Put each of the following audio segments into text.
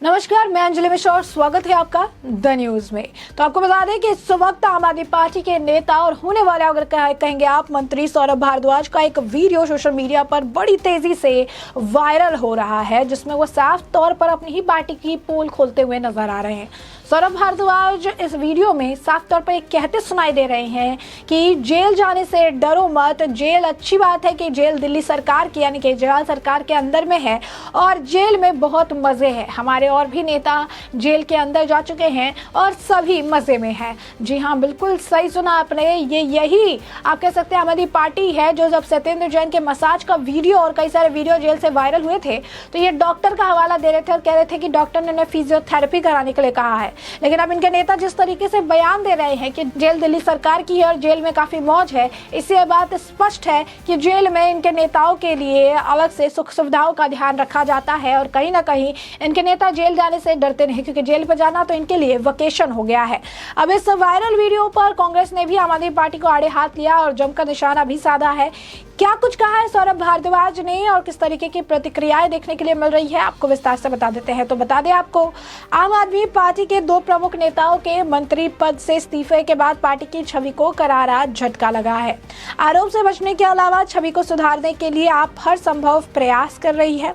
नमस्कार, मैं अंजलि मिश्रा और स्वागत है आपका द न्यूज में। तो आपको बता दें कि इस वक्त आम आदमी पार्टी के नेता और होने वाले अगर कहेंगे आप मंत्री सौरभ भारद्वाज का एक वीडियो सोशल मीडिया पर बड़ी तेजी से वायरल हो रहा है, जिसमें वो साफ तौर पर अपनी ही पार्टी की पोल खोलते हुए नजर आ रहे हैं। सौरभ भारद्वाज इस वीडियो में साफ तौर पर एक कहते सुनाई दे रहे हैं कि जेल जाने से डरो मत, जेल अच्छी बात है कि जेल दिल्ली सरकार की यानी केजरीवाल सरकार के अंदर में है और जेल में बहुत मजे हैं। हमारे और भी नेता जेल के अंदर जा चुके हैं और सभी मजे में है। जी हाँ, बिल्कुल सही सुना आपने। यही आप कह सकते हैं आम आदमी पार्टी है जो जब सत्येंद्र जैन के मसाज का वीडियो और कई सारे वीडियो जेल से वायरल हुए थे तो ये डॉक्टर का हवाला दे रहे थे और कह रहे थे कि डॉक्टर ने उन्हें फिजियोथेरेपी कराने के लिए कहा है। लेकिन अब इनके नेता जिस तरीके से बयान दे रहे हैं कि जेल दिल्ली सरकार की है और जेल में काफी मौज है, इससे यह बात स्पष्ट है कि जेल में इनके नेताओं के लिए अलग से सुख सुविधाओं का ध्यान रखा जाता है और कहीं ना कहीं इनके नेता जेल जाने से डरते नहीं, क्योंकि जेल पर जाना तो इनके लिए वेकेशन हो गया है। अब इस वायरल वीडियो पर कांग्रेस ने भी आम आदमी पार्टी को आड़े हाथ लिया और जमकर निशाना भी साधा है। क्या कुछ कहा है सौरभ भारद्वाज ने और किस तरीके की प्रतिक्रियाएं देखने के लिए मिल रही है, आपको विस्तार से बता देते हैं। तो बता दें आपको, आम आदमी पार्टी के दो प्रमुख नेताओं के मंत्री पद से इस्तीफे के बाद पार्टी की छवि को करारा झटका लगा है। आरोप से बचने के अलावा छवि को सुधारने के लिए आप हर संभव प्रयास कर रही है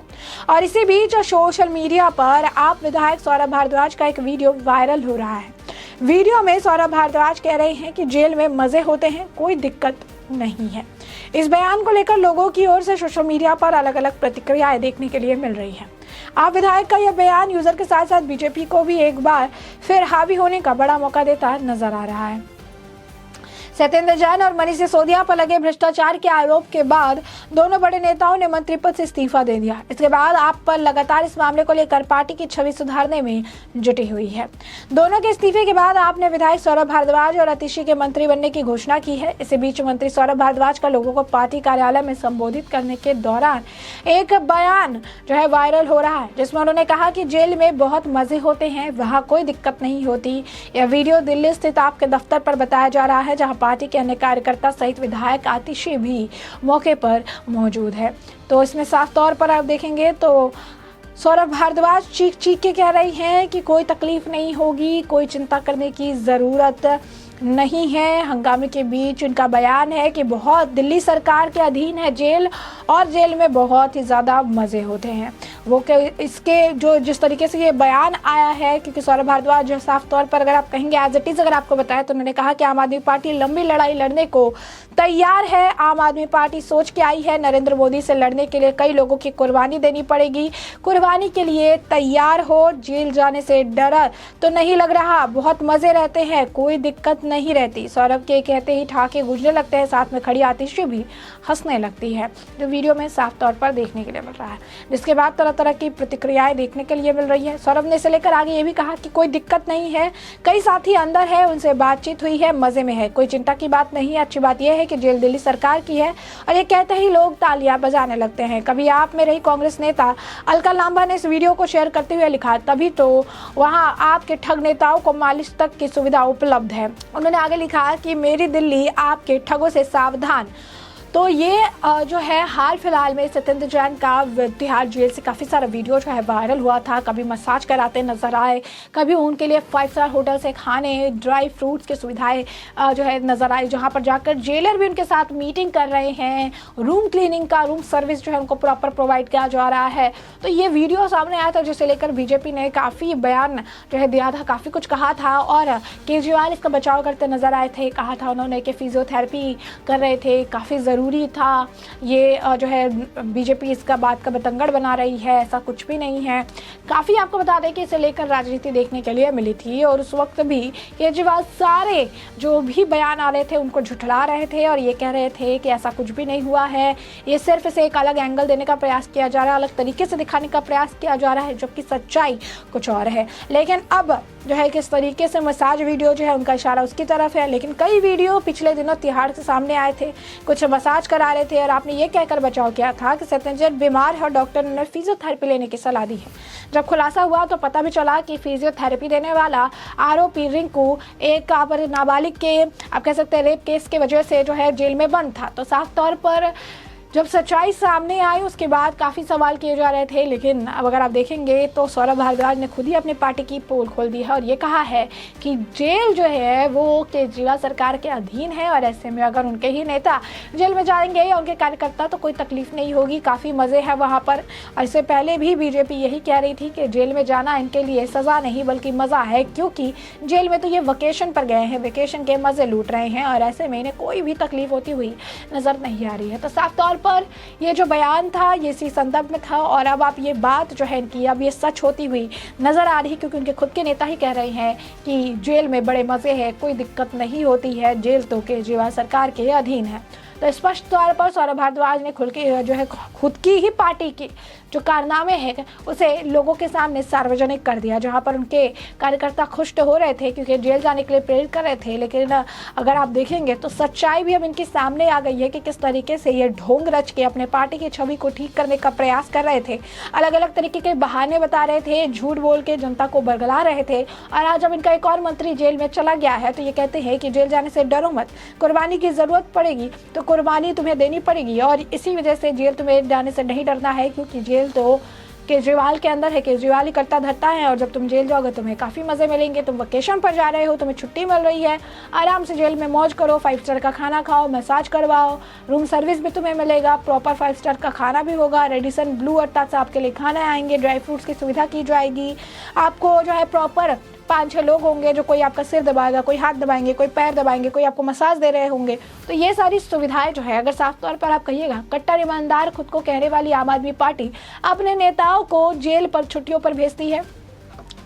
और इसी बीच सोशल मीडिया पर आप विधायक सौरभ भारद्वाज का एक वीडियो वायरल हो रहा है। वीडियो में सौरभ भारद्वाज कह रहे हैं कि जेल में मजे होते हैं, कोई दिक्कत नहीं है। इस बयान को लेकर लोगों की ओर से सोशल मीडिया पर अलग अलग प्रतिक्रियाएं देखने के लिए मिल रही हैं। आप विधायक का यह बयान यूजर के साथ साथ बीजेपी को भी एक बार फिर हावी होने का बड़ा मौका देता नजर आ रहा है। सत्येंद्र जैन और मनीष सिसोदिया पर लगे भ्रष्टाचार के आरोप के बाद दोनों बड़े नेताओं ने मंत्री पद से इस्तीफा दे दिया। इसके बाद आप पर लगातार इस मामले को लेकर पार्टी की छवि सुधारने में जुटी हुई है। दोनों के इस्तीफे के बाद आपने विधायक सौरभ भारद्वाज और अतिशी के मंत्री बनने की घोषणा की है। इसी बीच मंत्री सौरभ भारद्वाज का लोगों को पार्टी कार्यालय में संबोधित करने के दौरान एक बयान जो है वायरल हो रहा है, जिसमें उन्होंने कहा कि जेल में बहुत मजे होते हैं, वहाँ कोई दिक्कत नहीं होती। यह वीडियो दिल्ली स्थित आपके दफ्तर पर बताया जा रहा है, जहाँ पार्टी के अन्य कार्यकर्ता सहित विधायक आतिशी भी मौके पर मौजूद है। तो इसमें साफ तौर पर आप देखेंगे तो सौरभ भारद्वाज चीख चीख के कह रही हैं कि कोई तकलीफ नहीं होगी, कोई चिंता करने की जरूरत नहीं है। हंगामे के बीच उनका बयान है कि बहुत दिल्ली सरकार के अधीन है जेल और जेल में बहुत ही ज़्यादा मज़े होते हैं। वो इसके जो जिस तरीके से ये बयान आया है, क्योंकि सौरभ भारद्वाज जो साफ तौर पर अगर आप कहेंगे एज इट इज़ अगर आपको बताया तो उन्होंने कहा कि आम आदमी पार्टी लंबी लड़ाई लड़ने को तैयार है। आम आदमी पार्टी सोच के आई है नरेंद्र मोदी से लड़ने के लिए कई लोगों की कुर्बानी देनी पड़ेगी, कुर्बानी के लिए तैयार हो। जेल जाने से डर तो नहीं लग रहा, बहुत मज़े रहते हैं, कोई दिक्कत नहीं रहती। सौरभ के कहते ही ठहाके गूंजने लगते हैं, साथ में खड़ी आतिशी भी हंसने लगती है, जो वीडियो में साफ तौर पर देखने के लिए मिल रहा है, जिसके बाद तरह तरह की प्रतिक्रियाएं देखने के लिए मिल रही है। सौरभ ने इसे लेकर आगे ये भी कहा कि कोई दिक्कत नहीं है, कई साथी अंदर है, उनसे बातचीत हुई है, मजे में है, कोई चिंता की बात नहीं है। अच्छी बात यह है कि जेल दिल्ली सरकार की है और ये कहते ही लोग तालियां बजाने लगते हैं। कभी आप में रही कांग्रेस नेता अलका लांबा ने इस वीडियो को शेयर करते हुए लिखा, तभी तो वहां आपके ठग नेताओं को मालिश तक की सुविधा उपलब्ध है। उन्होंने आगे लिखा कि मेरी दिल्ली आपके ठगों से सावधान। तो ये जो है हाल फिलहाल में सत्येंद्र जैन का तिहाड़ जेल से काफ़ी सारा वीडियो जो है वायरल हुआ था। कभी मसाज कराते नजर आए, कभी उनके लिए 5 स्टार होटल से खाने, ड्राई फ्रूट्स की सुविधाएं जो है नजर आई, जहां पर जाकर जेलर भी उनके साथ मीटिंग कर रहे हैं। रूम क्लीनिंग का रूम सर्विस जो है उनको प्रॉपर प्रोवाइड किया जा रहा है। तो ये वीडियो सामने आया था, जिसे लेकर बीजेपी ने काफ़ी बयान जो है दिया था, काफ़ी कुछ कहा था और केजरीवाल इसका बचाव करते नजर आए थे। कहा था उन्होंने कि फिजियोथेरेपी कर रहे थे, काफ़ी ज़रूरी था। ये जो है बीजेपी इसका बात का बतंगड़ बना रही है, ऐसा कुछ भी नहीं है। काफ़ी आपको बता दें कि इसे लेकर राजनीति देखने के लिए मिली थी और उस वक्त भी केजरीवाल सारे जो भी बयान आ रहे थे उनको झुठला रहे थे और ये कह रहे थे कि ऐसा कुछ भी नहीं हुआ है, ये सिर्फ इसे एक अलग एंगल देने का प्रयास किया जा रहा है, अलग तरीके से दिखाने का प्रयास किया जा रहा है, जबकि सच्चाई कुछ और है। लेकिन अब जो है किस तरीके से मसाज वीडियो जो है उनका इशारा उसकी तरफ है। लेकिन कई वीडियो पिछले दिनों तिहाड़ से सामने आए थे, कुछ मसाज करा रहे थे और आपने ये कहकर बचाव किया था कि सत्येंद्र बीमार है और डॉक्टर ने फिजियोथेरेपी लेने की सलाह दी है। जब खुलासा हुआ तो पता भी चला कि फिजियोथेरेपी देने वाला आरोपी रिंकू एक नाबालिग के आप कह सकते हैं रेप केस की वजह से जो है जेल में बंद था। तो साफ तौर पर जब सच्चाई सामने आई उसके बाद काफ़ी सवाल किए जा रहे थे, लेकिन अब अगर आप देखेंगे तो सौरभ भारद्वाज ने खुद ही अपनी पार्टी की पोल खोल दी है और ये कहा है कि जेल जो है वो केजरीवाल सरकार के अधीन है और ऐसे में अगर उनके ही नेता जेल में जाएंगे या उनके कार्यकर्ता तो कोई तकलीफ नहीं होगी, काफ़ी मज़े हैं वहाँ पर। इससे पहले भी बीजेपी यही कह रही थी कि जेल में जाना इनके लिए सज़ा नहीं बल्कि मज़ा है, क्योंकि जेल में तो ये वेकेशन पर गए हैं, वेकेशन के मज़े लूट रहे हैं और ऐसे में इन्हें कोई भी तकलीफ होती हुई नज़र नहीं आ रही है। तो साफ तौर पर ये जो बयान था ये इसी संदर्भ में था और अब आप ये बात जो है इनकी अब ये सच होती हुई नज़र आ रही है, क्योंकि उनके खुद के नेता ही कह रहे हैं कि जेल में बड़े मज़े हैं, कोई दिक्कत नहीं होती है, जेल तो केजरीवाल सरकार के अधीन है। तो स्पष्ट तौर पर सौरभ भारद्वाज ने खुल के जो है खुद की ही पार्टी के जो कारनामे हैं उसे लोगों के सामने सार्वजनिक कर दिया, जहां पर उनके कार्यकर्ता खुश तो हो रहे थे क्योंकि जेल जाने के लिए प्रेरित कर रहे थे, लेकिन अगर आप देखेंगे तो सच्चाई भी अब इनके सामने आ गई है कि किस तरीके से ये ढोंग रच के अपने पार्टी की छवि को ठीक करने का प्रयास कर रहे थे, अलग अलग तरीके के बहाने बता रहे थे, झूठ बोल के जनता को बरगला रहे थे। और आज जब इनका एक और मंत्री जेल में चला गया है तो ये कहते हैं कि जेल जाने से डरो मत, कुर्बानी की जरूरत पड़ेगी तो कुर्बानी तुम्हें देनी पड़ेगी और इसी वजह से जेल तुम्हें जाने से नहीं डरना है, क्योंकि जेल तो केजरीवाल के अंदर है, केजरीवाल ही करता धरता है और जब तुम जेल जाओगे तुम्हें काफ़ी मज़े मिलेंगे, तुम वेकेशन पर जा रहे हो, तुम्हें छुट्टी मिल रही है, आराम से जेल में मौज करो, 5 स्टार का खाना खाओ, मसाज करवाओ, रूम सर्विस भी तुम्हें मिलेगा, प्रॉपर 5 स्टार का खाना भी होगा, रेडिसन ब्लू अर्थात से आपके लिए खाने आएंगे, ड्राई फ्रूट्स की सुविधा की जाएगी, आपको जो है प्रॉपर 5-6 लोग होंगे जो कोई आपका सिर दबाएगा, कोई हाथ दबाएंगे, कोई पैर दबाएंगे, कोई आपको मसाज दे रहे होंगे। तो ये सारी सुविधाएं जो है अगर साफ तौर पर आप कहिएगा, कट्टर ईमानदार खुद को कहने वाली आम आदमी पार्टी अपने नेताओं को जेल पर छुट्टियों पर भेजती है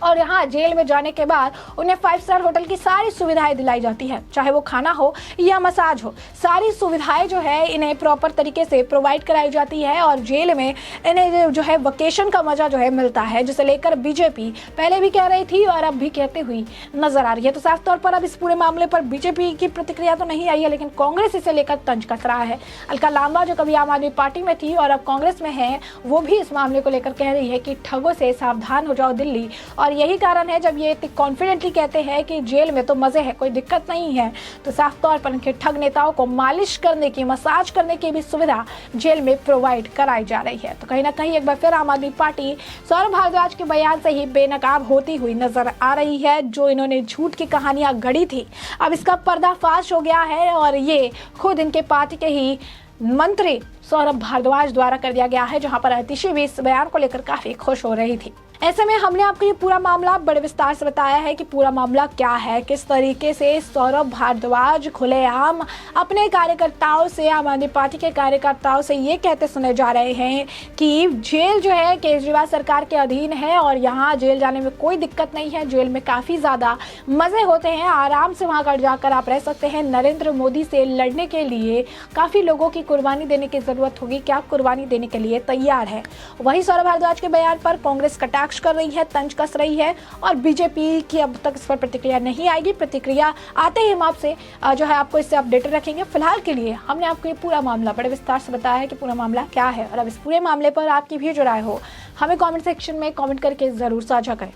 और यहाँ जेल में जाने के बाद उन्हें 5 स्टार होटल की सारी सुविधाएं दिलाई जाती है, चाहे वो खाना हो या मसाज हो, सारी सुविधाएं जो है इन्हें प्रॉपर तरीके से प्रोवाइड कराई जाती है और जेल में इन्हें जो है वेकेशन का मजा जो है मिलता है, जिसे लेकर बीजेपी पहले भी कह रही थी और अब भी कहती हुई नजर आ रही है। तो साफ तौर पर अब इस पूरे मामले पर बीजेपी की प्रतिक्रिया तो नहीं आई है, लेकिन कांग्रेस इसे लेकर तंज कस रहा है। अलका लांबा जो कभी आम आदमी पार्टी में थी और अब कांग्रेस में है, वो भी इस मामले को लेकर कह रही है कि ठगों से सावधान हो जाओ दिल्ली, और यही कारण है जब ये कॉन्फिडेंटली कहते हैं कि जेल में तो मजे है, कोई दिक्कत नहीं है, तो साफ तौर पर उनके ठग नेताओं को मालिश करने की, मसाज करने की भी सुविधा जेल में प्रोवाइड कराई जा रही है। तो कहीं ना कहीं एक बार फिर आम आदमी पार्टी सौरभ भारद्वाज के बयान से ही बेनकाब होती हुई नजर आ रही है। जो इन्होंने झूठ की कहानियां गढ़ी थी अब इसका पर्दाफाश हो गया है और ये खुद इनके पार्टी के ही मंत्री सौरभ भारद्वाज द्वारा कर दिया गया है, जहां पर अतिशी भी इस बयान को लेकर काफी खुश हो रही थी। ऐसे में हमने आपको ये पूरा मामला बड़े विस्तार से बताया है कि पूरा मामला क्या है, किस तरीके से सौरभ भारद्वाज खुलेआम अपने कार्यकर्ताओं से, आम आदमी पार्टी के कार्यकर्ताओं से ये कहते सुने जा रहे हैं कि जेल जो है केजरीवाल सरकार के अधीन है और यहाँ जेल जाने में कोई दिक्कत नहीं है, जेल में काफ़ी ज़्यादा मज़े होते हैं, आराम से वहाँ कर जाकर आप रह सकते हैं। नरेंद्र मोदी से लड़ने के लिए काफ़ी लोगों की कुर्बानी देने की ज़रूरत होगी, क्या कुर्बानी देने के लिए तैयार है। वही सौरभ भारद्वाज के बयान पर कांग्रेस कटाक्ष कर रही है, तंज कस रही है और बीजेपी की अब तक इस पर प्रतिक्रिया नहीं आएगी। प्रतिक्रिया आते ही हम आपसे जो है आपको इससे अपडेटेड रखेंगे। फिलहाल के लिए हमने आपको ये पूरा मामला बड़े विस्तार से बताया है कि पूरा मामला क्या है और अब इस पूरे मामले पर आपकी भी जो राय हो हमें कमेंट सेक्शन में कमेंट करके जरूर साझा करें।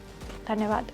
धन्यवाद।